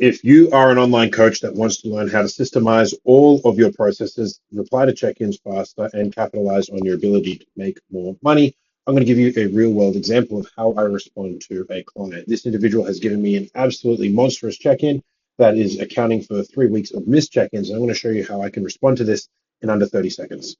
If you are an online coach that wants to learn how to systemize all of your processes, reply to check-ins faster, and capitalize on your ability to make more money, I'm going to give you a real-world example of how I respond to a client. This individual has given me an absolutely monstrous check-in that is accounting for 3 weeks of missed check-ins. I'm going to show you how I can respond to this in under 30 seconds.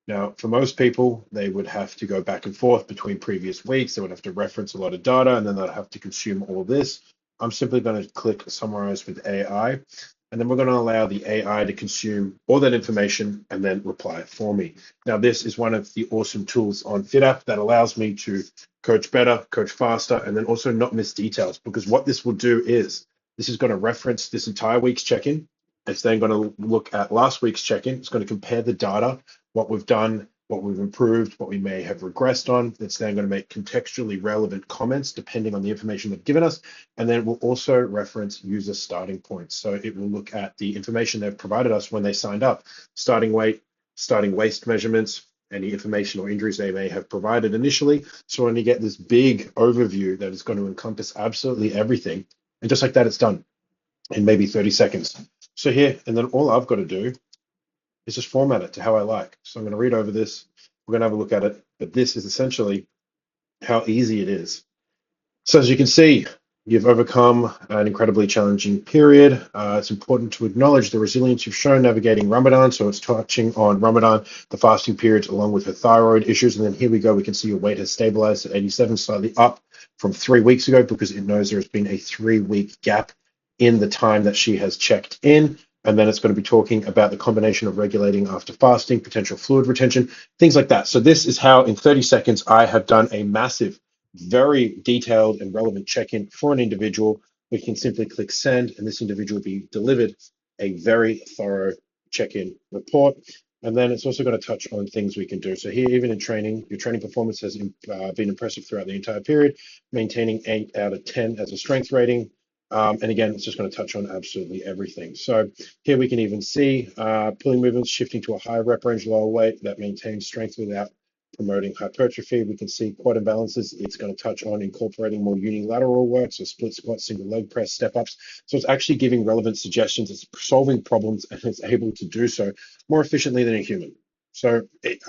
Now, for most people, they would have to go back and forth between previous weeks. They would have to reference a lot of data, and then they'd have to consume all this. I'm simply going to click Summarize with AI, and then we're going to allow the AI to consume all that information and then reply it for me. Now, this is one of the awesome tools on FitApp that allows me to coach better, coach faster, and then also not miss details, because what this will do is this is going to reference this entire week's check-in. It's then going to look at last week's check-in. It's going to compare the data, what we've done, what we've improved, what we may have regressed on. It's then going to make contextually relevant comments depending on the information they've given us. And then we'll also reference user starting points. So it will look at the information they've provided us when they signed up, starting weight, starting waist measurements, any information or injuries they may have provided initially. So when you get this big overview that is going to encompass absolutely everything, and just like that, it's done in maybe 30 seconds. So here, and then all I've got to do is just format it to how I like. So I'm going to read over this. We're going to have a look at it, but this is essentially how easy it is. So as you can see, you've overcome an incredibly challenging period. It's important to acknowledge the resilience you've shown navigating Ramadan. So it's touching on Ramadan, the fasting periods, along with her thyroid issues. And then here we go. We can see your weight has stabilized at 87, slightly up from 3 weeks ago, because it knows there's been a 3-week gap in the time that she has checked in. And then it's going to be talking about the combination of regulating after fasting, potential fluid retention, things like that. So this is how in 30 seconds, I have done a massive, very detailed and relevant check-in for an individual. We can simply click send, and this individual will be delivered a very thorough check-in report. And then it's also going to touch on things we can do. So here, even in training, your training performance has been impressive throughout the entire period, maintaining 8 out of 10 as a strength rating. And again, it's just going to touch on absolutely everything. So here we can even see pulling movements shifting to a higher rep range, lower weight that maintains strength without promoting hypertrophy. We can see quad imbalances. It's going to touch on incorporating more unilateral work, so split squat, single leg press, step ups. So it's actually giving relevant suggestions. It's solving problems, and it's able to do so more efficiently than a human. So,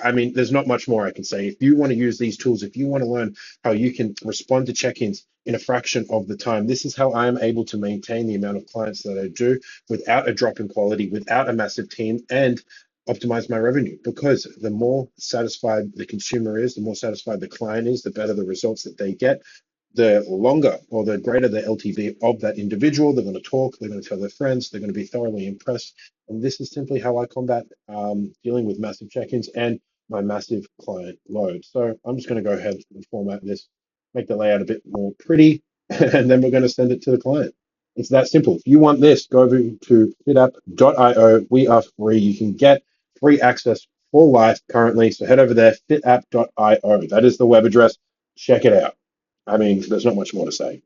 I mean, there's not much more I can say. If you want to use these tools, if you want to learn how you can respond to check-ins in a fraction of the time, this is how I am able to maintain the amount of clients that I do without a drop in quality, without a massive team, and optimize my revenue. Because the more satisfied the consumer is, the more satisfied the client is, the better the results that they get, the longer or the greater the LTV of that individual. They're going to talk, they're going to tell their friends, they're going to be thoroughly impressed. And this is simply how I combat dealing with massive check-ins and my massive client load. So I'm just going to go ahead and format this, make the layout a bit more pretty, and then we're going to send it to the client. It's that simple. If you want this, go over to fitapp.io. We are free. You can get free access for life currently. So head over there, fitapp.io. That is the web address. Check it out. I mean, there's not much more to say.